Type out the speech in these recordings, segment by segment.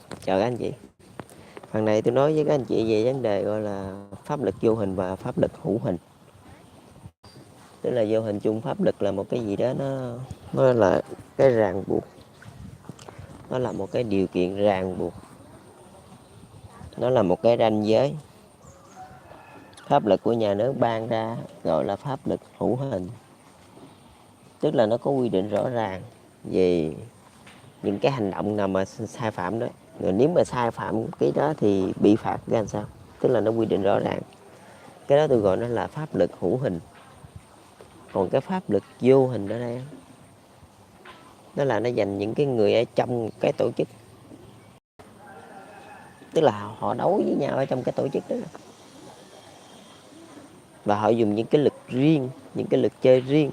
Chào các anh chị. Phần này tôi nói với các anh chị về vấn đề gọi là pháp lực vô hình và pháp lực hữu hình. Tức là vô hình chung, pháp lực là một cái gì đó nó là cái ràng buộc, nó là một cái điều kiện ràng buộc, nó là một cái ranh giới. Pháp lực của nhà nước ban ra gọi là pháp lực hữu hình, tức là nó có quy định rõ ràng về những cái hành động nào mà sai phạm đó. Rồi nếu mà sai phạm cái đó thì bị phạt ra làm sao, tức là nó quy định rõ ràng. Cái đó tôi gọi nó là pháp lực hữu hình. Còn cái pháp lực vô hình ở đây đó là nó dành những cái người ở trong cái tổ chức, tức là họ đấu với nhau ở trong cái tổ chức đó, và họ dùng những cái lực riêng, những cái lực chơi riêng.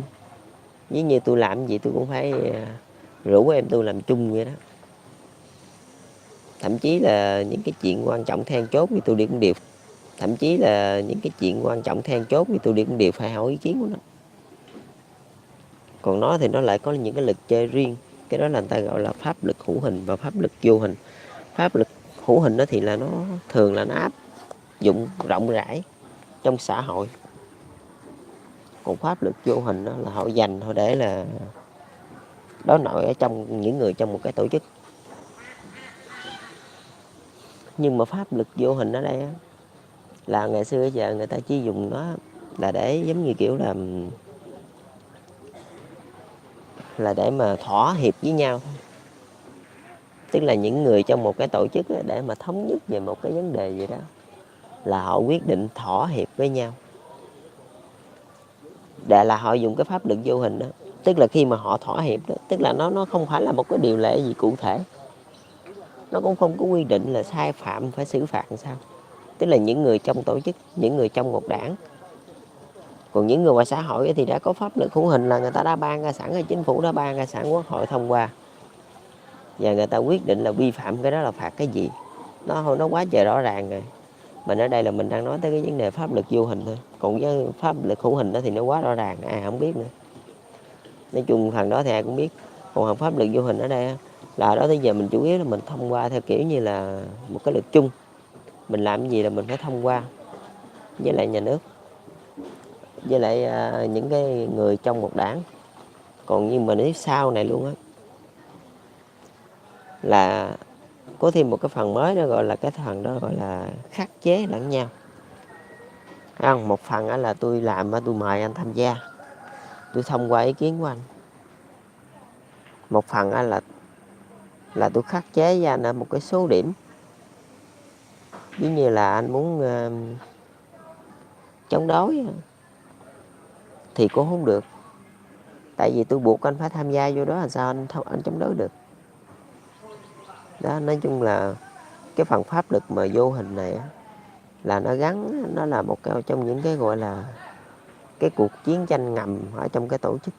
Ví như tôi làm gì tôi cũng phải rủ em tôi làm chung vậy đó. Thậm chí là những cái chuyện quan trọng then chốt thì tôi cũng đều phải hỏi ý kiến của nó. Còn nó thì nó lại có những cái lực chơi riêng. Cái đó là người ta gọi là pháp lực hữu hình và pháp lực vô hình. Pháp lực hữu hình đó thì là nó thường là nó áp dụng rộng rãi trong xã hội. Còn pháp lực vô hình đó là họ dành họ để là đối nội ở trong những người trong một cái tổ chức. Nhưng mà pháp lực vô hình ở đây á, là ngày xưa giờ người ta chỉ dùng nó là để giống như kiểu là để mà thỏa hiệp với nhau. Tức là những người trong một cái tổ chức để mà thống nhất về một cái vấn đề gì đó là họ quyết định thỏa hiệp với nhau. Để là họ dùng cái pháp lực vô hình đó. Tức là khi mà họ thỏa hiệp đó, tức là nó không phải là một cái điều lệ gì cụ thể. Nó cũng không có quy định là sai phạm phải xử phạt làm sao. Tức là những người trong tổ chức, những người trong một đảng. Còn những người ngoài xã hội thì đã có pháp lực hữu hình là người ta đã ban ra sẵn, chính phủ đã ban ra sẵn, quốc hội thông qua. Và người ta quyết định là vi phạm cái đó là phạt cái gì. Nó quá trời rõ ràng rồi. Mình ở đây là mình đang nói tới cái vấn đề pháp lực vô hình thôi. Còn với pháp lực hữu hình đó thì nó quá rõ ràng, ai không biết nữa. Nói chung phần đó thì ai cũng biết. Còn phần pháp lực vô hình ở đây là đó tới giờ mình chủ yếu là mình thông qua theo kiểu như là một cái lực chung. Mình làm cái gì là mình phải thông qua với lại nhà nước, với lại những cái người trong một đảng. Còn nhưng mà nếu sau này luôn á là có thêm một cái phần mới đó, gọi là cái phần đó gọi là khắc chế lẫn nhau. Không, một phần là tôi làm, tôi mời anh tham gia, tôi thông qua ý kiến của anh. Một phần là tôi khắc chế với anh ở một cái số điểm. Ví như là anh muốn chống đối thì cũng không được. Tại vì tôi buộc anh phải tham gia vô đó, là sao anh chống đối được. Đó, nói chung là cái phần pháp lực mà vô hình này là nó gắn, nó là một cái trong những cái gọi là cái cuộc chiến tranh ngầm ở trong cái tổ chức,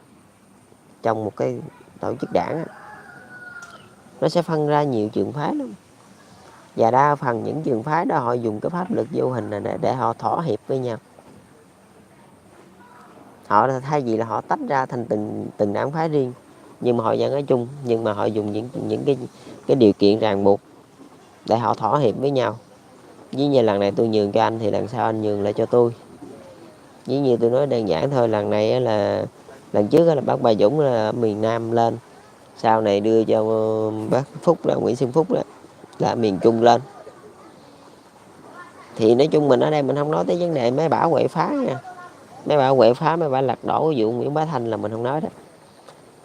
trong một cái tổ chức đảng. Nó sẽ phân ra nhiều trường phái lắm. Và đa phần những trường phái đó họ dùng cái pháp lực vô hình này để họ thỏa hiệp với nhau. Họ thay vì là họ tách ra thành từng đảng phái riêng, nhưng mà họ vẫn ở chung, nhưng mà họ dùng những cái điều kiện ràng buộc để họ thỏa hiệp với nhau. Ví như lần này tôi nhường cho anh thì lần sau anh nhường lại cho tôi. Ví như tôi nói đơn giản thôi, lần này là lần trước là bác Bà Dũng là ở miền Nam lên, sau này đưa cho bác Phúc là Nguyễn Xuân Phúc đó là miền Trung lên. Thì nói chung mình ở đây mình không nói tới vấn đề mấy bả quậy phá nha. Mấy bả quậy phá, mấy bả lật đổ vụ Nguyễn Bá Thanh là mình không nói đó.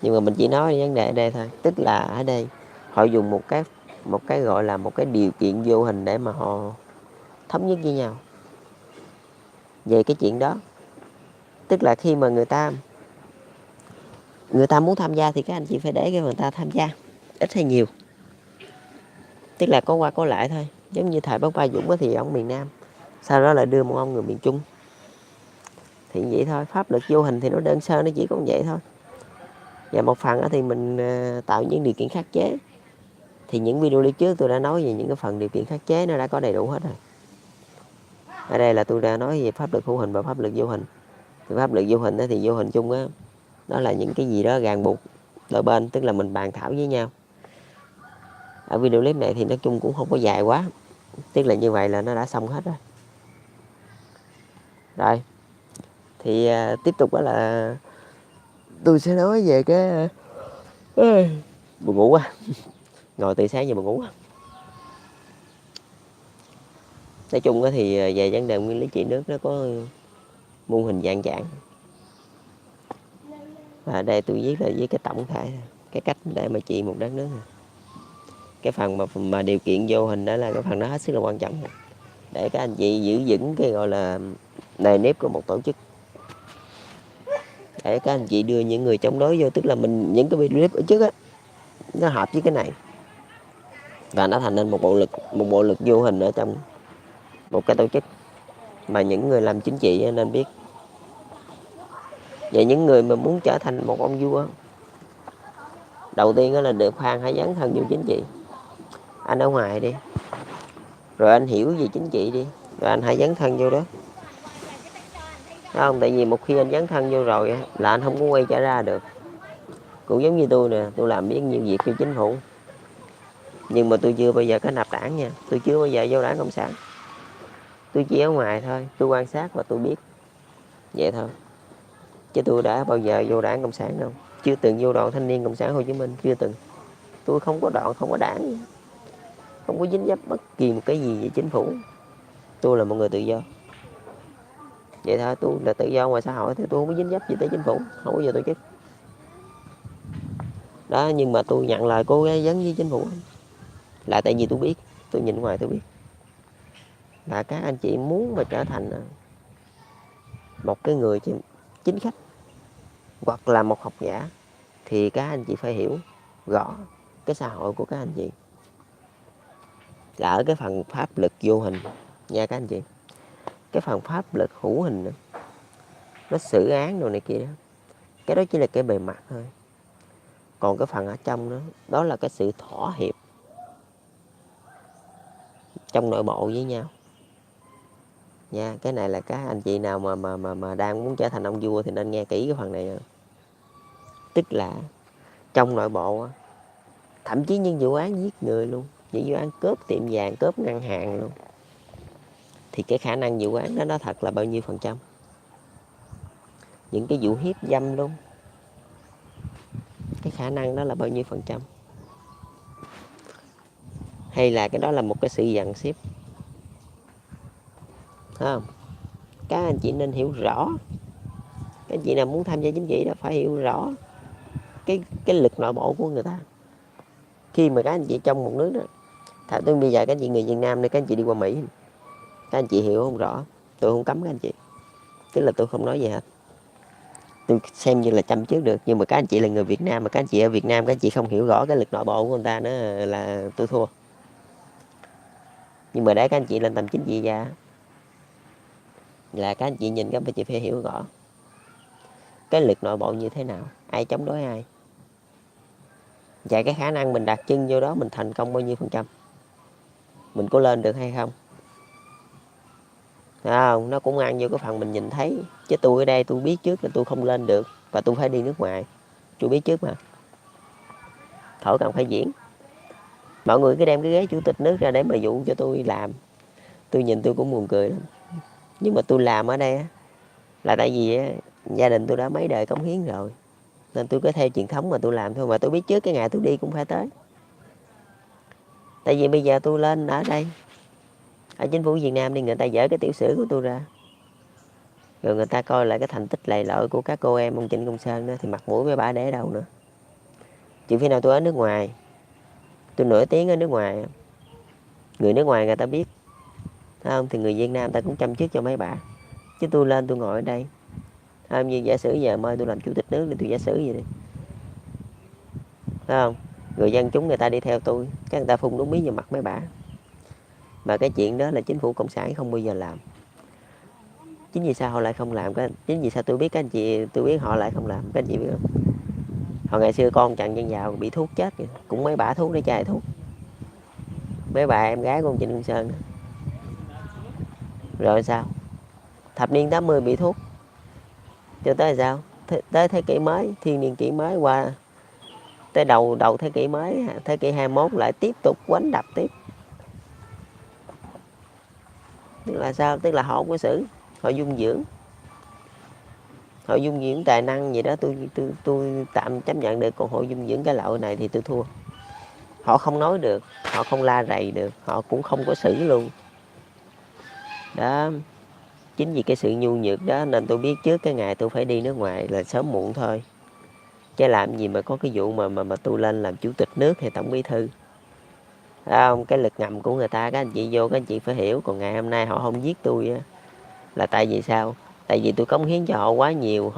Nhưng mà mình chỉ nói vấn đề ở đây thôi. Tức là ở đây họ dùng một cái gọi là một cái điều kiện vô hình để mà họ thống nhất với nhau về cái chuyện đó. Tức là khi mà người ta muốn tham gia thì các anh chị phải để cho người ta tham gia, ít hay nhiều. Tức là có qua có lại thôi. Giống như thời bác Ba Dũng thì ông miền Nam, sau đó là đưa một ông người miền Trung. Thì vậy thôi, pháp lực vô hình thì nó đơn sơ, nó chỉ có vậy thôi. Và một phần thì mình tạo những điều kiện khắc chế. Thì những video clip trước tôi đã nói về những cái phần điều kiện khắc chế, nó đã có đầy đủ hết rồi. Ở đây là tôi đã nói về pháp lực hữu hình và pháp lực vô hình. Thì pháp lực vô hình thì vô hình chung đó là những cái gì đó ràng buộc đôi bên, tức là mình bàn thảo với nhau. Ở video clip này thì nói chung cũng không có dài quá, tức là như vậy là nó đã xong hết rồi. Rồi thì tiếp tục đó là tôi sẽ nói về cái buồn ngủ quá, ngồi từ sáng giờ buồn ngủ quá. Nói chung thì về vấn đề nguyên lý trị nước nó có muôn hình dạng trạng, và đây tôi viết là với cái tổng thể cái cách để mà trị một đất nước này. Cái phần mà điều kiện vô hình đó là cái phần đó hết sức là quan trọng để các anh chị giữ vững cái gọi là nề nếp của một tổ chức, để các anh chị đưa những người chống đối vô, tức là mình những cái video clip ở trước á nó hợp với cái này và nó thành nên một bộ lực vô hình ở trong một cái tổ chức mà những người làm chính trị nên biết. Và những người mà muốn trở thành một ông vua, đầu tiên đó là được khoan hãy dấn thân vô chính trị. Anh ở ngoài đi, rồi anh hiểu về chính trị đi, rồi anh hãy dấn thân vô đó. Đúng không? Tại vì một khi anh dấn thân vô rồi là anh không có quay trở ra được. Cũng giống như tôi nè, tôi làm biết nhiều việc cho chính phủ, nhưng mà tôi chưa bao giờ có nạp đảng nha, tôi chưa bao giờ vô đảng Cộng sản. Tôi chỉ ở ngoài thôi, tôi quan sát và tôi biết vậy thôi, chứ tôi đã bao giờ vô đảng Cộng sản đâu. Chưa từng vô đoàn thanh niên Cộng sản Hồ Chí Minh, chưa từng. Tôi không có đoàn, không có đảng, không có dính dấp bất kỳ một cái gì về chính phủ. Tôi là một người tự do vậy thôi, tôi là tự do ngoài xã hội thì tôi không có dính dấp gì tới chính phủ, không có giờ tổ chức đó. Nhưng mà tôi nhận lời cố gắng dấn với chính phủ là tại vì tôi biết, tôi nhìn ngoài tôi biết là các anh chị muốn mà trở thành một cái người chính khách hoặc là một học giả thì các anh chị phải hiểu rõ cái xã hội của các anh chị là ở cái phần pháp lực vô hình nha các anh chị. Cái phần pháp lực hữu hình nữa, nó xử án đồ này kia đó, cái đó chỉ là cái bề mặt thôi. Còn cái phần ở trong đó, đó là cái sự thỏa hiệp trong nội bộ với nhau nha. Cái này là các anh chị nào mà đang muốn trở thành ông vua thì nên nghe kỹ cái phần này. Tức là trong nội bộ, thậm chí những vụ án giết người luôn, những vụ án cướp tiệm vàng, cướp ngân hàng luôn, thì cái khả năng vụ án đó nó thật là bao nhiêu phần trăm. Những cái vụ hiếp dâm luôn, cái khả năng đó là bao nhiêu phần trăm. Hay là cái đó là một cái sự dàn xếp, thấy không? Các anh chị nên hiểu rõ. Các anh chị nào muốn tham gia chính trị đó phải hiểu rõ cái lực nội bộ của người ta. Khi mà các anh chị trong một nước đó, thật tôi bây giờ các anh chị người Việt Nam đây, các anh chị đi qua Mỹ, các anh chị hiểu không rõ, tôi không cấm các anh chị, tức là tôi không nói gì hết, tôi xem như là chăm trước được. Nhưng mà các anh chị là người Việt Nam, mà các anh chị ở Việt Nam các anh chị không hiểu rõ cái lực nội bộ của người ta nữa là tôi thua. Nhưng mà để các anh chị lên tầm chính trị gia là các anh chị nhìn các anh chị phải hiểu rõ cái lực nội bộ như thế nào, ai chống đối ai, và cái khả năng mình đặt chân vô đó mình thành công bao nhiêu phần trăm, mình có lên được hay không. Không, nó cũng ăn vô cái phần mình nhìn thấy. Chứ tôi ở đây tôi biết trước là tôi không lên được và tôi phải đi nước ngoài, tôi biết trước mà, khỏi cần phải diễn. Mọi người cứ đem cái ghế chủ tịch nước ra để mà dụ cho tôi làm, tôi nhìn tôi cũng buồn cười lắm. Nhưng mà tôi làm ở đây là tại vì gia đình tôi đã mấy đời cống hiến rồi, nên tôi cứ theo truyền thống mà tôi làm thôi. Mà tôi biết trước cái ngày tôi đi cũng phải tới. Tại vì bây giờ tôi lên ở đây, ở chính phủ Việt Nam đi, người ta dỡ cái tiểu sử của tôi ra, rồi người ta coi lại cái thành tích lầy lội của các cô em ông Trịnh Công Sơn đó, thì mặt mũi với bà để đâu nữa. Chỉ khi nào tôi ở nước ngoài, tôi nổi tiếng ở nước ngoài, người nước ngoài người ta biết, thấy không, thì người Việt Nam ta cũng chăm trước cho mấy bà. Chứ tôi lên tôi ngồi ở đây, không, như giả sử giờ mời tôi làm chủ tịch nước thì tôi giả sử vậy đi, thấy không, người dân chúng người ta đi theo tôi, các người ta phun đúng bí vào mặt mấy bà. Mà cái chuyện đó là chính phủ cộng sản không bao giờ làm. Chính vì sao họ lại không làm? Chính vì sao tôi biết các anh chị, tôi biết họ lại không làm, các anh chị biết không? Hồi ngày xưa con Trần Văn Dào bị thuốc chết kìa, cũng mấy bả thuốc để chai thuốc, mấy bà em gái của ông Trịnh Công Sơn đó. Rồi sao? Thập niên 80 bị thuốc, cho tới sao? Tới thế kỷ mới, thiên niên kỷ mới qua tới đầu đầu thế kỷ mới, thế kỷ 21 lại tiếp tục quánh đập tiếp. Tức là sao? Tức là họ không có xử, họ dung dưỡng, họ dung dưỡng tài năng gì đó, tôi tạm chấp nhận được. Còn họ dung dưỡng cái loại này thì tôi thua. Họ không nói được, họ không la rầy được, họ cũng không có xử luôn đó. Chính vì cái sự nhu nhược đó nên tôi biết trước cái ngày tôi phải đi nước ngoài là sớm muộn thôi. Chứ làm gì mà có cái vụ mà tôi lên làm chủ tịch nước hay tổng bí thư. Không, cái lực ngầm của người ta, các anh chị vô, các anh chị phải hiểu. Còn ngày hôm nay họ không giết tôi á, là tại vì sao? Tại vì tôi cống hiến cho họ quá nhiều,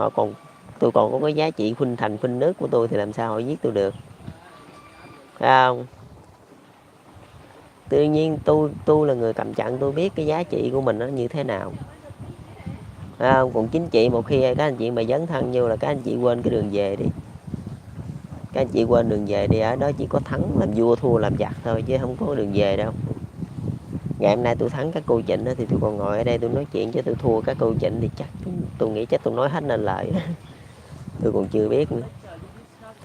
tôi còn có cái giá trị khuynh thành khuynh nước của tôi, thì làm sao họ giết tôi được? Phải không? Tự nhiên tôi là người cầm trận, tôi biết cái giá trị của mình nó như thế nào. Phải không? Còn chính trị một khi các anh chị mà dấn thân vô là các anh chị quên cái đường về đi. Các anh chị quên đường về đi, ở đó chỉ có thắng làm vua, thua làm giặc thôi, chứ không có đường về đâu. Ngày hôm nay tôi thắng các cô Trịnh thì tôi còn ngồi ở đây tôi nói chuyện, chứ tôi thua các cô Trịnh thì chắc tôi nghĩ chắc tôi nói hết nên lời. Tôi còn chưa biết nữa.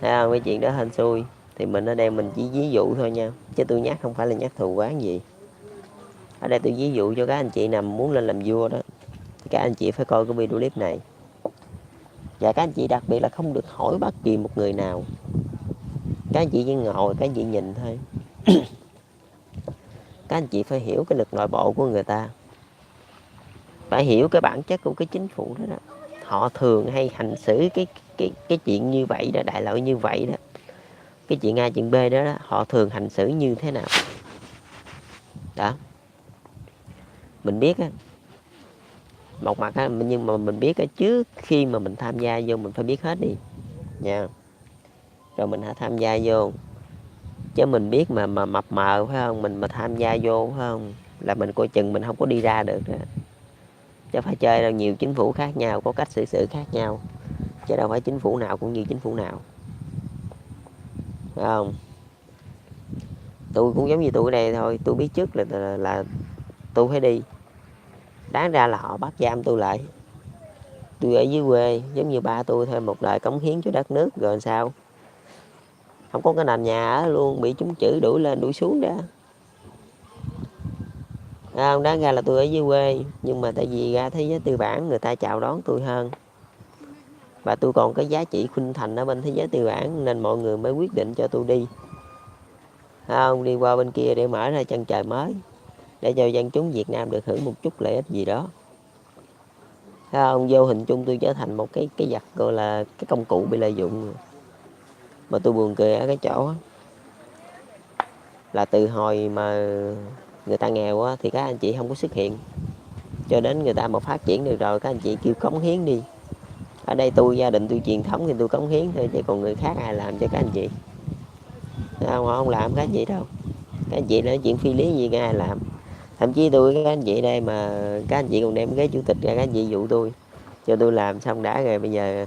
Thấy không? Cái chuyện đó hên xui. Thì mình ở đây mình chỉ ví dụ thôi nha, chứ tôi nhắc không phải là nhắc thù quán gì. Ở đây tôi ví dụ cho các anh chị nào muốn lên làm vua đó, thì các anh chị phải coi cái video clip này. Và các anh chị đặc biệt là không được hỏi bất kỳ một người nào. Các anh chị chỉ ngồi, các anh chị nhìn thôi. Các anh chị phải hiểu cái lực nội bộ của người ta, phải hiểu cái bản chất của cái chính phủ đó, đó. Họ thường hay hành xử cái chuyện như vậy đó, đại loại như vậy đó, cái chuyện A chuyện B đó, đó họ thường hành xử như thế nào đó. Mình biết á, một mặt á, nhưng mà mình biết á, trước khi mà mình tham gia vô mình phải biết hết đi nha, rồi mình hãy tham gia vô. Chứ mình biết mà mập mờ phải không, mình mà tham gia vô phải không, là mình coi chừng mình không có đi ra được đó. Chứ phải chơi đâu, nhiều chính phủ khác nhau, có cách xử sự khác nhau, chứ đâu phải chính phủ nào cũng như chính phủ nào, phải không? Tôi cũng giống như tôi ở đây thôi, tôi biết trước là tôi phải đi. Đáng ra là họ bắt giam tôi lại. Tôi ở dưới quê giống như ba tôi thôi, một đời cống hiến cho đất nước, rồi sao? Không có cái nền nhà ở luôn, bị chúng chửi đuổi lên đuổi xuống đó. Không, đáng ra là tôi ở dưới quê, nhưng mà tại vì ra thế giới tư bản người ta chào đón tôi hơn, và tôi còn có giá trị khuynh thành ở bên thế giới tư bản, nên mọi người mới quyết định cho tôi đi. Không, đi qua bên kia để mở ra chân trời mới, để cho dân chúng Việt Nam được hưởng một chút lợi ích gì đó. Không, vô hình chung tôi trở thành một cái giặc, gọi là cái công cụ bị lợi dụng. Mà tôi buồn cười ở cái chỗ là từ hồi mà người ta nghèo á, thì các anh chị không có xuất hiện, cho đến người ta mà phát triển được rồi các anh chị kêu cống hiến đi. Ở đây tôi, gia đình tôi truyền thống thì tôi cống hiến thôi, chứ còn người khác ai làm cho các anh chị? Không, họ không làm các anh chị đâu. Các anh chị nói chuyện phi lý gì ai làm. Thậm chí tôi, các anh chị đây mà các anh chị còn đem cái chủ tịch ra, các anh chị dụ tôi, cho tôi làm xong đã rồi bây giờ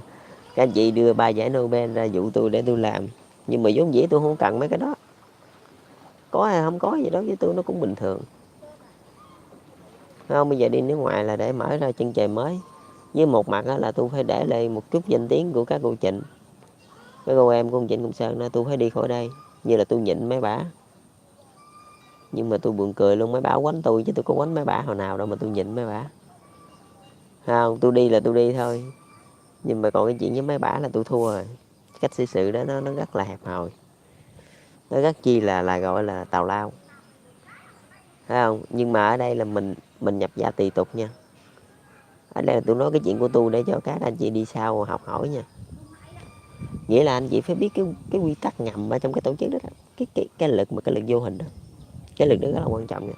các anh chị đưa 3 giải Nobel ra dụ tôi để tôi làm. Nhưng mà vốn dĩ tôi không cần mấy cái đó, có hay không có gì đó với tôi nó cũng bình thường. Không, bây giờ đi nước ngoài là để mở ra chân trời mới. Với một mặt là tôi phải để lại một chút danh tiếng của các cô Trịnh, cái cô em của ông Trịnh Công Sơn đó, tôi phải đi khỏi đây. Như là tôi nhịn mấy bả. Nhưng mà tôi buồn cười luôn, mấy bả quánh tôi chứ tôi có quánh mấy bả hồi nào đâu mà tôi nhịn mấy bả. Không, tôi đi là tôi đi thôi. Nhưng mà còn cái chuyện với mấy bả là tôi thua rồi. Cách xử sự đó nó rất là hẹp hòi, nó rất chi là gọi là tào lao, phải không? Nhưng mà ở đây là mình nhập gia tùy tục nha. Ở đây là tôi nói cái chuyện của tôi để cho các anh chị đi sau học hỏi nha. Nghĩa là anh chị phải biết cái quy tắc ngầm ở trong cái tổ chức đó, cái lực mà cái lực vô hình đó, cái lực đó rất là quan trọng nha.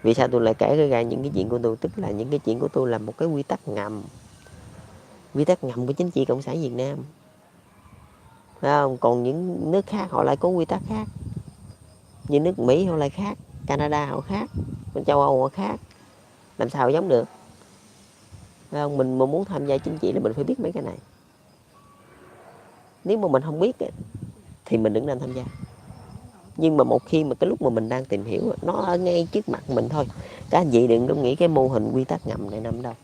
Vì sao tôi lại kể ra những cái chuyện của tôi? Tức là những cái chuyện của tôi là một cái quy tắc ngầm, quy tắc ngầm của chính trị cộng sản Việt Nam, phải không? Còn những nước khác họ lại có quy tắc khác, như nước Mỹ họ lại khác, Canada họ khác, bên châu Âu họ khác, làm sao giống được? Phải không? Mình mà muốn tham gia chính trị là mình phải biết mấy cái này. Nếu mà mình không biết thì mình đừng nên tham gia. Nhưng mà một khi mà cái lúc mà mình đang tìm hiểu, nó ở ngay trước mặt mình thôi. Các anh chị đừng có nghĩ cái mô hình quy tắc ngầm này nằm đâu.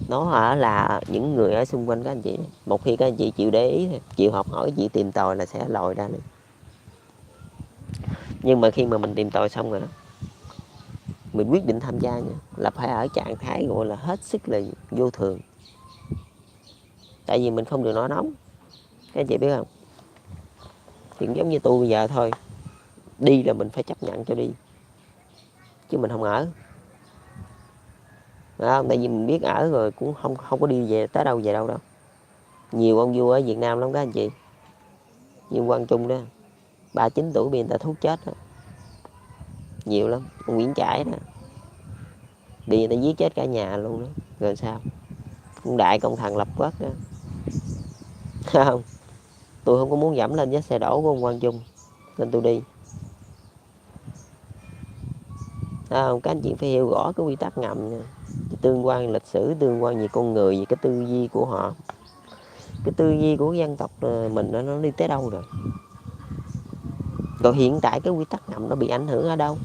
Nó là những người ở xung quanh các anh chị. Một khi các anh chị chịu để ý, chịu học hỏi, chịu tìm tòi là sẽ lòi ra được. Nhưng mà khi mà mình tìm tòi xong rồi đó, mình quyết định tham gia nha, là phải ở trạng thái gọi là hết sức là vô thường. Tại vì mình không được nổi nóng, các anh chị biết không? Thì giống như tôi bây giờ thôi, đi là mình phải chấp nhận cho đi, chứ mình không ở. Không? Tại vì mình biết ở rồi cũng không có đi về tới đâu về đâu đâu. Nhiều ông vua ở Việt Nam lắm các anh chị, như Quang Trung đó, 39 tuổi bị người ta thuốc chết đó. Nhiều lắm. Ông Nguyễn Trãi đó, bị người ta giết chết cả nhà luôn đó. Rồi sao? Ông đại công thần lập quốc đó. Không, tôi không có muốn dẫm lên vết xe đổ của ông Quang Trung nên tôi đi. Không, các anh chị phải hiểu rõ cái quy tắc ngầm nha. Tương quan lịch sử, tương quan về con người, về cái tư duy của họ, cái tư duy của dân tộc mình nó đi tới đâu rồi. Rồi hiện tại cái quy tắc ngầm nó bị ảnh hưởng ở đâu?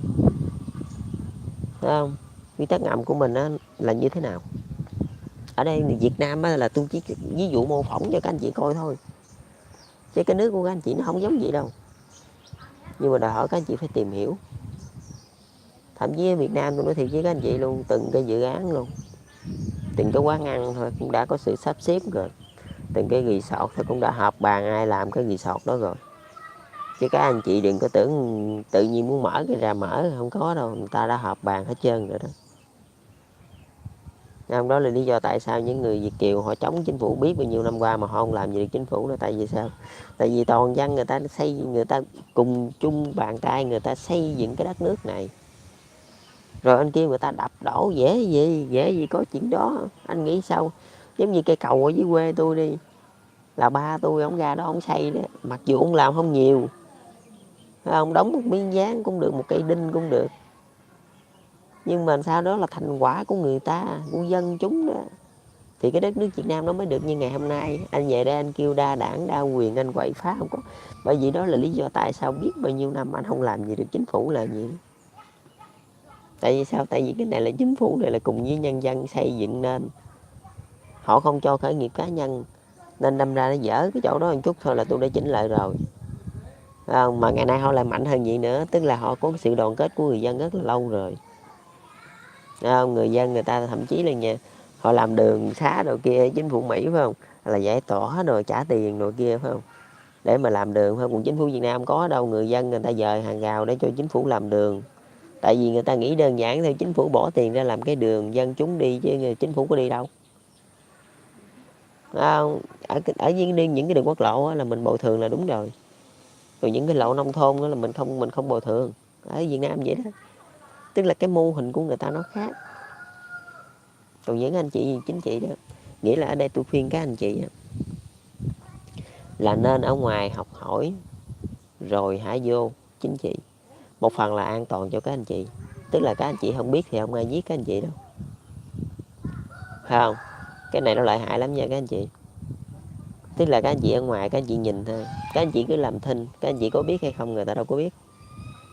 Thấy không? Quy tắc ngầm của mình là như thế nào? Ở đây Việt Nam là tôi chỉ ví dụ mô phỏng cho các anh chị coi thôi, chứ cái nước của các anh chị nó không giống vậy đâu. Nhưng mà đòi hỏi các anh chị phải tìm hiểu. Thậm chí ở Việt Nam tôi nói thiệt với các anh chị luôn, từng cái dự án luôn, từng cái quán ăn thôi cũng đã có sự sắp xếp rồi, từng cái resort thôi cũng đã họp bàn ai làm cái resort đó rồi. Chứ các anh chị đừng có tưởng tự nhiên muốn mở cái ra mở, không có đâu, người ta đã họp bàn hết trơn rồi đó. Đó là lý do tại sao những người Việt kiều họ chống chính phủ biết bao nhiêu năm qua mà họ không làm gì được chính phủ đó. Tại vì sao? Tại vì toàn dân người ta xây, người ta cùng chung bàn tay, người ta xây dựng cái đất nước này, rồi anh kia người ta đập đổ, dễ gì có chuyện đó. Anh nghĩ sao? Giống như cây cầu ở dưới quê tôi đi, là ba tôi ông ra đó ông xây đó, mặc dù ông làm không nhiều, ông đóng một miếng dán cũng được, một cây đinh cũng được, nhưng mà sau đó là thành quả của người ta, của dân chúng đó, thì cái đất nước Việt Nam nó mới được như ngày hôm nay. Anh về đây anh kêu đa đảng đa quyền, anh quậy phá không có. Bởi vì đó là lý do tại sao biết bao nhiêu năm anh không làm gì được chính phủ là gì. Tại vì sao? Tại vì cái này là chính phủ này là cùng với nhân dân xây dựng nên, họ không cho khởi nghiệp cá nhân, nên đâm ra nó dở cái chỗ đó một chút thôi là tôi đã chỉnh lại rồi. Mà ngày nay họ lại mạnh hơn vậy nữa, tức là họ có cái sự đoàn kết của người dân rất là lâu rồi. Người dân người ta thậm chí là nhà họ làm đường xá đồ kia, chính phủ Mỹ phải không, là giải tỏa rồi trả tiền rồi kia phải không, để mà làm đường phải không. Còn chính phủ Việt Nam có đâu, người dân người ta dời hàng rào để cho chính phủ làm đường. Tại vì người ta nghĩ đơn giản thôi, chính phủ bỏ tiền ra làm cái đường dân chúng đi chứ chính phủ có đi đâu. Ở những cái đường quốc lộ là mình bồi thường là đúng rồi. Rồi những cái lộ nông thôn đó là mình không bồi thường. Ở Việt Nam vậy đó. Tức là cái mô hình của người ta nó khác. Còn những anh chị chính trị đó, nghĩa là ở đây tôi khuyên các anh chị là nên ở ngoài học hỏi rồi hãy vô chính trị. Một phần là an toàn cho các anh chị, tức là các anh chị không biết thì không ai giết các anh chị đâu, phải không? Cái này nó lợi hại lắm nha các anh chị. Tức là các anh chị ở ngoài các anh chị nhìn thôi, các anh chị cứ làm thinh, các anh chị có biết hay không người ta đâu có biết,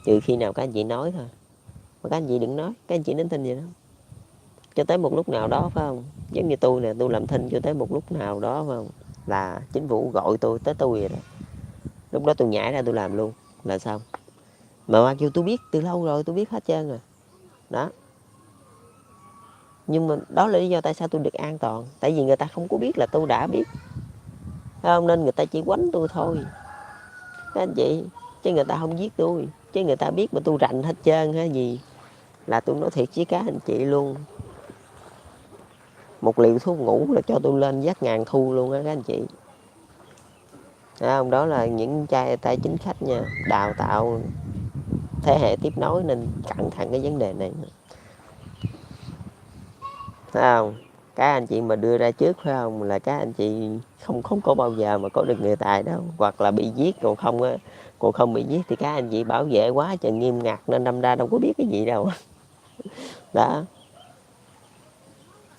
trừ khi nào các anh chị nói thôi. Mà các anh chị đừng nói, các anh chị nín thinh vậy đó, cho tới một lúc nào đó phải không? Giống như tôi nè, tôi làm thinh cho tới một lúc nào đó phải không, là chính phủ gọi tôi tới tôi rồi đó, lúc đó tôi nhảy ra tôi làm luôn là xong. Mà mặc dù tôi biết từ lâu rồi, tôi biết hết trơn rồi đó. Nhưng mà đó là lý do tại sao tôi được an toàn, tại vì người ta không có biết là tôi đã biết, phải không? Nên người ta chỉ quánh tôi thôi các anh chị, chứ người ta không giết tôi. Chứ người ta biết mà tôi rành hết trơn hay gì, là tôi nói thiệt với các anh chị luôn, một liều thuốc ngủ là cho tôi lên giác ngàn thu luôn á các anh chị. Đó là những tay chính khách nha, đào tạo thế hệ tiếp nối nên cẩn thận cái vấn đề này, phải không? Các anh chị mà đưa ra trước phải không, là các anh chị không có bao giờ mà có được người tài đâu, hoặc là bị giết. Còn không bị giết thì các anh chị bảo vệ quá trời nghiêm ngặt nên đâm ra đâu có biết cái gì đâu. Đó,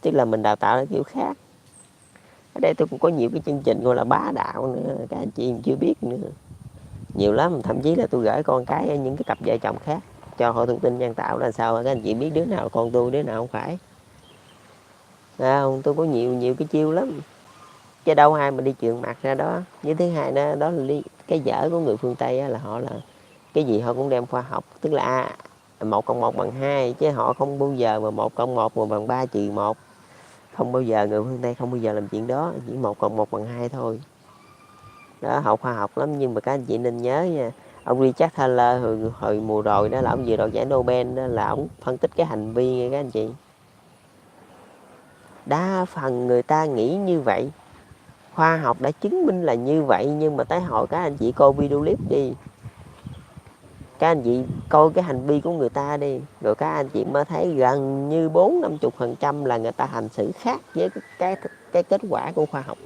tức là mình đào tạo kiểu khác. Ở đây tôi cũng có nhiều cái chương trình gọi là bá đạo nữa, các anh chị chưa biết nữa, nhiều lắm. Thậm chí là tôi gửi con cái ở những cái cặp vợ chồng khác cho họ thông tin nhân tạo là sao các anh chị biết đứa nào con tôi đứa nào không phải. Không, tôi có nhiều nhiều cái chiêu lắm, chứ đâu ai mà đi trườn mặt ra đó. Với thứ hai đó là cái dở của người phương Tây á, là họ là cái gì họ cũng đem khoa học, tức là 1+1=2, chứ họ không bao giờ mà 1+1 mà bằng 3-1. Không bao giờ, người phương Tây không bao giờ làm chuyện đó, chỉ 1+1=2 thôi. Đó, học khoa học lắm. Nhưng mà các anh chị nên nhớ nha, ông Richard Thaler hồi mùa rồi đó là ông vừa đoạt giải Nobel đó, là ông phân tích cái hành vi nha các anh chị. Đa phần người ta nghĩ như vậy, khoa học đã chứng minh là như vậy, nhưng mà tới hỏi các anh chị coi video clip đi, các anh chị coi cái hành vi của người ta đi, rồi các anh chị mới thấy gần như 40-50% là người ta hành xử khác với cái kết quả của khoa học.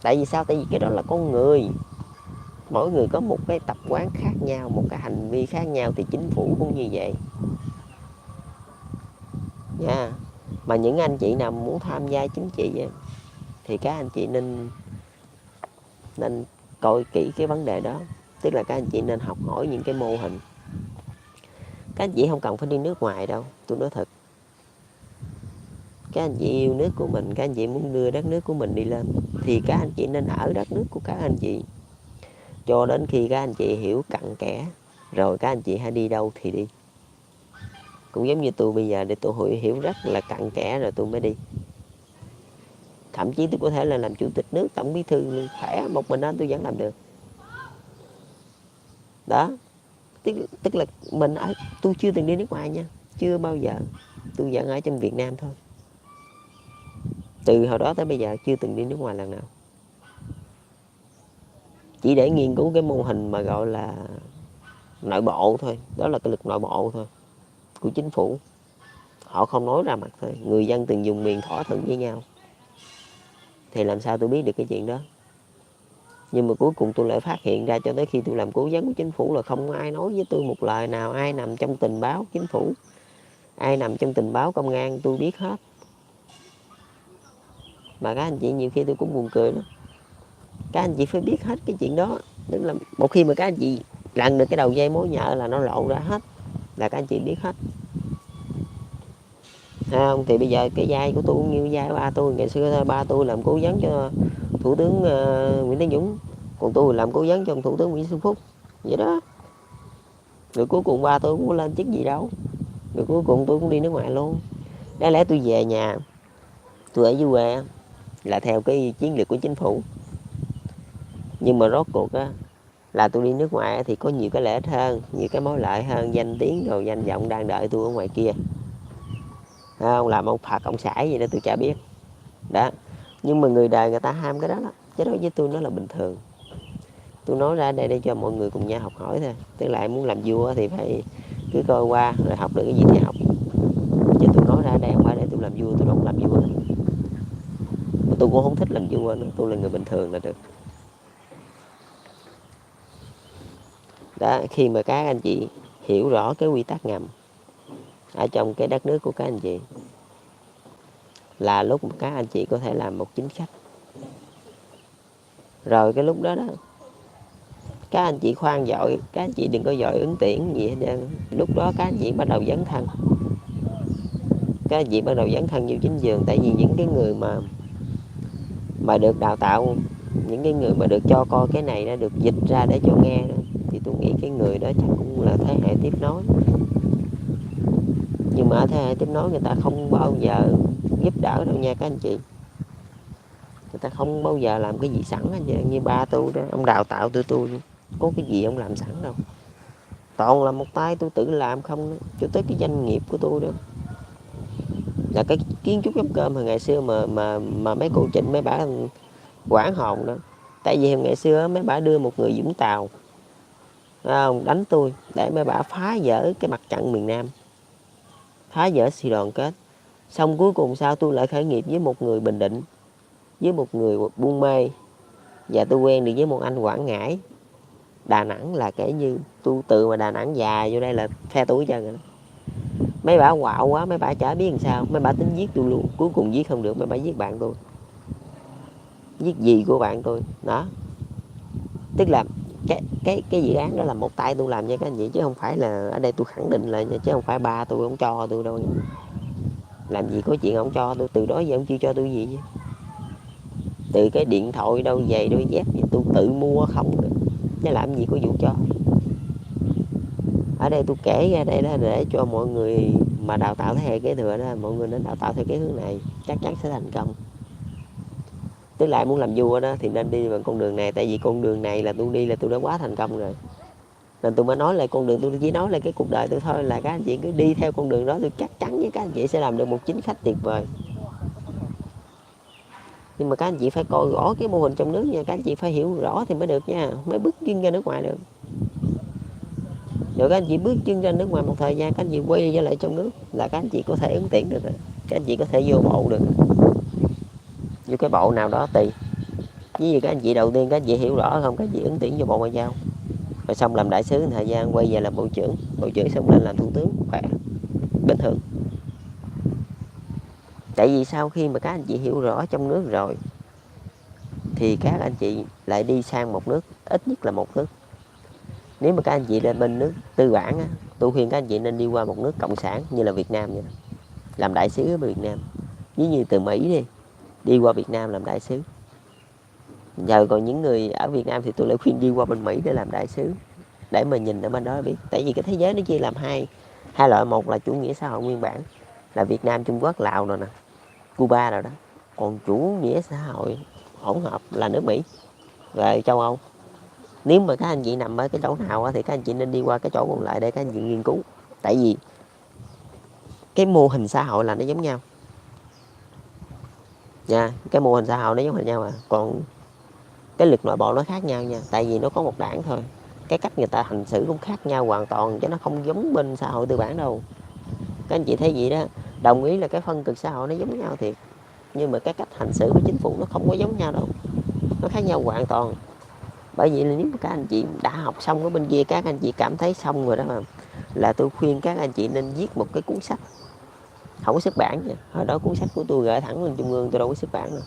Tại vì sao? Tại vì cái đó là con người, mỗi người có một cái tập quán khác nhau, một cái hành vi khác nhau, thì chính phủ cũng như vậy nha. Mà những anh chị nào muốn tham gia chính trị thì các anh chị nên coi kỹ cái vấn đề đó. Tức là các anh chị nên học hỏi những cái mô hình. Các anh chị không cần phải đi nước ngoài đâu, tôi nói thật. Các anh chị yêu nước của mình, các anh chị muốn đưa đất nước của mình đi lên, thì các anh chị nên ở đất nước của các anh chị cho đến khi các anh chị hiểu cặn kẽ, rồi các anh chị hãy đi đâu thì đi. Cũng giống như tôi bây giờ, để tôi hiểu rất là cặn kẽ rồi tôi mới đi. Thậm chí tôi có thể là làm chủ tịch nước, tổng bí thư khỏe một mình anh tôi vẫn làm được. Đó, tức là mình ở, tôi chưa từng đi nước ngoài nha, chưa bao giờ. Tôi vẫn ở trong Việt Nam thôi. Từ hồi đó tới bây giờ chưa từng đi nước ngoài lần nào. Chỉ để nghiên cứu cái mô hình mà gọi là nội bộ thôi. Đó là cái lực nội bộ thôi của chính phủ. Họ không nói ra mặt thôi. Người dân từng dùng miền thỏa thuận với nhau, thì làm sao tôi biết được cái chuyện đó. Nhưng mà cuối cùng tôi lại phát hiện ra, cho tới khi tôi làm cố vấn của chính phủ, là không ai nói với tôi một lời nào. Ai nằm trong tình báo chính phủ, ai nằm trong tình báo công an, tôi biết hết. Mà các anh chị nhiều khi tôi cũng buồn cười đó. Các anh chị phải biết hết cái chuyện đó. Tức là một khi mà các anh chị lần được cái đầu dây mối nhợ là nó lộ ra hết, là các anh chị biết hết. Không, thì bây giờ cái vai của tôi cũng như vai của ba tôi. Ngày xưa thôi, ba tôi làm cố vấn cho Thủ tướng Nguyễn Tấn Dũng, còn tôi làm cố vấn cho Thủ tướng Nguyễn Xuân Phúc, vậy đó. Rồi cuối cùng ba tôi cũng có lên chức gì đâu, rồi cuối cùng tôi cũng đi nước ngoài luôn. Đáng lẽ tôi về nhà, tôi ở dưới quê là theo cái chiến lược của chính phủ, nhưng mà rốt cuộc á là tôi đi nước ngoài thì có nhiều cái lợi ích hơn, nhiều cái mối lợi hơn, danh tiếng rồi danh vọng đang đợi tôi ở ngoài kia. Không, làm ông Phật ông sải gì đó tôi chả biết đó. Nhưng mà người đời người ta ham cái đó lắm, chứ đối với tôi nó là bình thường. Tôi nói ra đây để cho mọi người cùng nhau học hỏi thôi. Tức là em muốn làm vua thì phải cứ coi qua rồi học được cái gì thì học, chứ tôi nói ra đây không phải để tôi làm vua. Tôi đâu có làm vua, tôi cũng không thích làm vua nữa. Tôi là người bình thường là được đó. Khi mà các anh chị hiểu rõ cái quy tắc ngầm ở trong cái đất nước của các anh chị, là lúc mà các anh chị có thể làm một chính khách. Rồi cái lúc đó đó, các anh chị khoan dội, các anh chị đừng có dội ứng tuyển gì hết trơn. Lúc đó các anh chị bắt đầu dấn thân, các anh chị bắt đầu dấn thân vào chính trường. Tại vì những cái người mà được đào tạo, những cái người mà được cho coi cái này đã được dịch ra để cho nghe đó, thì tôi nghĩ cái người đó chắc cũng là thế hệ tiếp nối. Nhưng mà ở thế hệ tiếp nối người ta không bao giờ giúp đỡ đâu nha các anh chị. Người ta không bao giờ làm cái gì sẵn hết trơn. Như ba tôi đó, ông đào tạo tôi có cái gì ông làm sẵn đâu, toàn là một tay tôi tự làm không đó. Cho tới cái doanh nghiệp của tôi đó là cái kiến trúc giống cơm hồi ngày xưa mà mấy cô Trịnh mấy bả quản hồn đó. Tại vì ngày xưa mấy bả đưa một người Vũng Tàu không, đánh tôi để mấy bả phá vỡ cái mặt trận miền Nam, phá vỡ sự đoàn kết. Xong cuối cùng sao tôi lại khởi nghiệp với một người Bình Định, với một người Buôn Mê, và tôi quen được với một anh Quảng Ngãi. Đà Nẵng là kể như tôi từ mà Đà Nẵng dài vô đây là phe tuổi chân rồi đó. Mấy bả quạo quá, mấy bả chả biết làm sao, mấy bả tính giết tôi luôn. Cuối cùng giết không được, mấy bả giết bạn tôi, giết gì của bạn tôi đó. Tức là cái dự án đó là một tay tôi làm nha các anh chị, chứ không phải là ở đây tôi khẳng định là, chứ không phải ba tôi không cho tôi đâu. Làm gì có chuyện ông cho tôi, từ đó giờ ông chưa cho tôi gì chứ. Từ cái điện thoại đâu, giày đôi dép gì tôi tự mua không được, chứ làm gì có vụ cho. Ở đây tôi kể ra đây đó để cho mọi người mà đào tạo thế hệ kế thừa đó, mọi người nên đào tạo theo cái hướng này, chắc chắn sẽ thành công. Tức là muốn làm vua đó thì nên đi bằng con đường này, tại vì con đường này là tôi đi là tôi đã quá thành công rồi, nên tôi mới nói lại con đường, tôi chỉ nói lại cái cuộc đời tôi thôi, là các anh chị cứ đi theo con đường đó, tôi chắc chắn với các anh chị sẽ làm được một chính khách tuyệt vời. Nhưng mà các anh chị phải coi rõ cái mô hình trong nước nha, các anh chị phải hiểu rõ thì mới được nha, mới bước chân ra nước ngoài được. Rồi các anh chị bước chân ra nước ngoài một thời gian, các anh chị quay trở lại trong nước là các anh chị có thể ứng tuyển được rồi. Các anh chị có thể vô bộ được, vô cái bộ nào đó tùy. Với gì các anh chị đầu tiên các anh chị hiểu rõ không, các anh chị ứng tuyển vô bộ ngoại giao, rồi xong làm đại sứ thời gian, quay về làm bộ trưởng xong lên làm thủ tướng, khỏe bình thường. Tại vì sau khi mà các anh chị hiểu rõ trong nước rồi thì các anh chị lại đi sang một nước, ít nhất là một nước. Nếu mà các anh chị lên bên nước tư bản á, tôi khuyên các anh chị nên đi qua một nước cộng sản như là Việt Nam vậy, làm đại sứ ở Việt Nam. Ví như từ Mỹ đi qua Việt Nam làm đại sứ. Giờ còn những người ở Việt Nam thì tôi lại khuyên đi qua bên Mỹ để làm đại sứ, để mà nhìn ở bên đó biết. Tại vì cái thế giới nó chia làm hai loại, một là chủ nghĩa xã hội nguyên bản là Việt Nam, Trung Quốc, Lào rồi nè, Cuba rồi đó. Còn chủ nghĩa xã hội hỗn hợp là nước Mỹ và châu Âu. Nếu mà các anh chị nằm ở cái chỗ nào thì các anh chị nên đi qua cái chỗ còn lại để các anh chị nghiên cứu. Tại vì cái mô hình xã hội là nó giống nhau nha, cái mô hình xã hội nó giống nhau mà, còn cái lực nội bộ nó khác nhau nha. Tại vì nó có một đảng thôi, cái cách người ta hành xử cũng khác nhau hoàn toàn, chứ nó không giống bên xã hội tư bản đâu. Các anh chị thấy gì đó, đồng ý là cái phân cực xã hội nó giống nhau thiệt, nhưng mà cái cách hành xử của chính phủ nó không có giống nhau đâu, nó khác nhau hoàn toàn. Bởi vậy là nếu mà các anh chị đã học xong ở bên kia, các anh chị cảm thấy xong rồi đó mà, là tôi khuyên các anh chị nên viết một cái cuốn sách, không có xuất bản nha. Hồi đó cuốn sách của tôi gửi thẳng lên trung ương, tôi đâu có xuất bản đâu.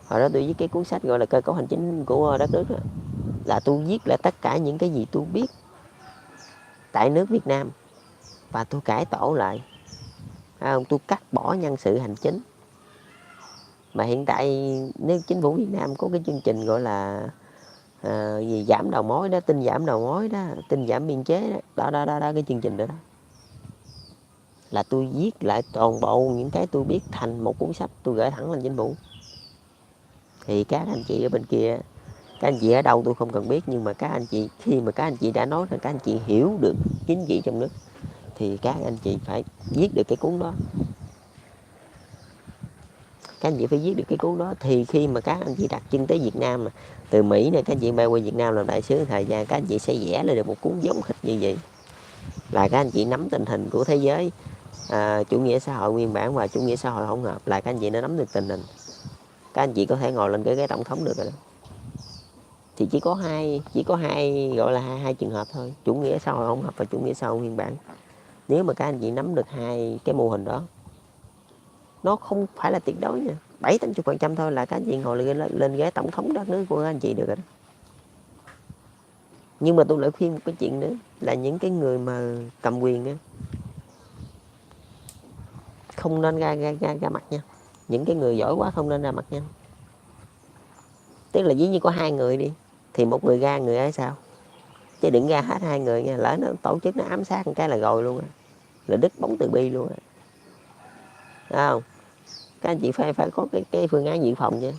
Hồi đó tôi viết cái cuốn sách gọi là Cơ cấu hành chính của đất nước đó, là tôi viết lại tất cả những cái gì tôi biết tại nước Việt Nam và tôi cải tổ lại. Tôi cắt bỏ nhân sự hành chính. Mà hiện tại nếu chính phủ Việt Nam có cái chương trình gọi là gì giảm đầu mối đó, tinh giảm đầu mối đó, tinh giảm biên chế đó, đó cái chương trình đó, là tôi viết lại toàn bộ những cái tôi biết thành một cuốn sách, tôi gửi thẳng lên chính phủ. Thì các anh chị ở bên kia, các anh chị ở đâu tôi không cần biết, nhưng mà các anh chị khi mà các anh chị đã nói rằng các anh chị hiểu được chính trị trong nước thì các anh chị phải viết được cái cuốn đó. Các anh chị phải viết được cái cuốn đó thì khi mà các anh chị đặt chân tới Việt Nam mà từ Mỹ này các anh chị bay qua Việt Nam làm đại sứ thời gian, các anh chị sẽ vẽ lên được một cuốn giống hệt như vậy, là các anh chị nắm tình hình của thế giới chủ nghĩa xã hội nguyên bản và chủ nghĩa xã hội hỗn hợp, là các anh chị đã nắm được tình hình, các anh chị có thể ngồi lên cái ghế tổng thống được rồi đó. Thì chỉ có hai gọi là hai trường hợp thôi, chủ nghĩa xã hội hỗn hợp và chủ nghĩa xã hội nguyên bản. Nếu mà các anh chị nắm được hai cái mô hình đó, nó không phải là tuyệt đối nha, 70-80% thôi là các anh chị ngồi lên ghế tổng thống đất nước của các anh chị được rồi đó. Nhưng mà tôi lại khuyên một cái chuyện nữa là những cái người mà cầm quyền á, không nên ra mặt nha. Những cái người giỏi quá không nên ra mặt nha. Tức là ví như có hai người đi thì một người ra, người ấy sao, chứ đừng ra hết hai người nha, lỡ nó tổ chức nó ám sát một cái là rồi luôn á, là đứt bóng từ bi luôn á. Thấy không? Các anh chị phải có cái phương án dự phòng chứ,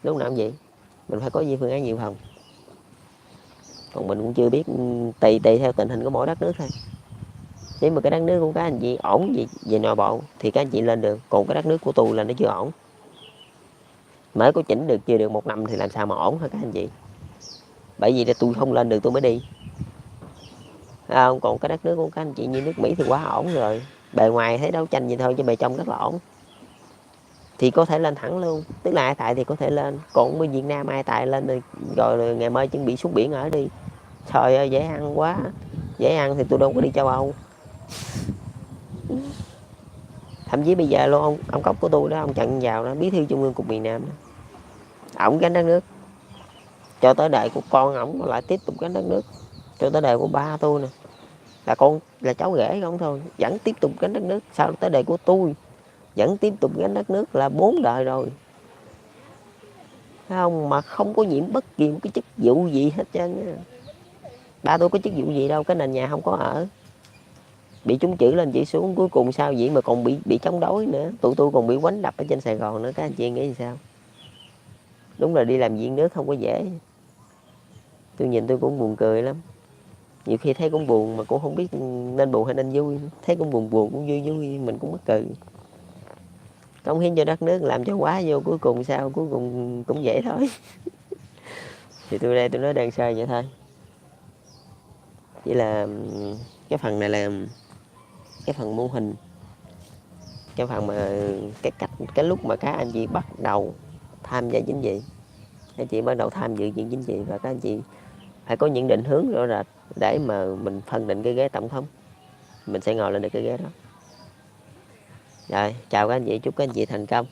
lúc nào cũng vậy, mình phải có phương án dự phòng. Còn mình cũng chưa biết, tùy theo tình hình của mỗi đất nước thôi. Nếu mà cái đất nước của các anh chị ổn về nội bộ thì các anh chị lên được, còn cái đất nước của tôi là nó chưa ổn, mới có chỉnh được chưa được 1 năm thì làm sao mà ổn hả các anh chị. Bởi vì là tôi không lên được tôi mới đi. Còn cái đất nước của các anh chị như nước Mỹ thì quá ổn rồi, bề ngoài thấy đấu tranh gì thôi chứ bề trong rất là ổn, thì có thể lên thẳng luôn. Tức là ai tại thì có thể lên, còn bên Việt Nam ai tại lên rồi ngày mai chuẩn bị xuống biển ở đi. Trời ơi dễ ăn quá, dễ ăn thì tôi đâu có đi châu Âu. Thậm chí bây giờ luôn ông cốc của tôi đó, ông Trần vào đó, bí thư trung ương cục miền Nam đó, ổng gánh đất nước cho tới đời của con ổng, lại tiếp tục gánh đất nước cho tới đời của ba tôi nè, là cháu rể của ổng thôi, vẫn tiếp tục gánh đất nước. Sau tới đời của tôi vẫn tiếp tục gánh đất nước là 4 đời rồi. Thấy không? Mà không có nhiễm bất kỳ một cái chức vụ gì hết trơn. Ba tôi có chức vụ gì đâu, cái nền nhà không có ở. Bị trúng chữ lên chỉ xuống, cuối cùng sao vậy mà còn bị chống đối nữa. Tụi tôi còn bị quánh đập ở trên Sài Gòn nữa, các anh chị nghĩ sao? Đúng là đi làm viên nước không có dễ. Tôi nhìn tôi cũng buồn cười lắm. Nhiều khi thấy cũng buồn mà cũng không biết nên buồn hay nên vui. Thấy cũng buồn buồn cũng vui vui, mình cũng mắc cười. Cống hiến cho đất nước, làm cho quá vô, cuối cùng sao? Cuối cùng cũng vậy thôi. Thì tôi đây tôi nói đơn sơ vậy thôi. Chỉ là cái phần này là cái phần mô hình, cái phần mà cái lúc mà các anh chị bắt đầu tham gia chính trị, các anh chị bắt đầu tham dự chuyện chính trị, và các anh chị phải có những định hướng rõ rệt để mà mình phân định cái ghế tổng thống, mình sẽ ngồi lên được cái ghế đó. Rồi chào các anh chị, chúc các anh chị thành công.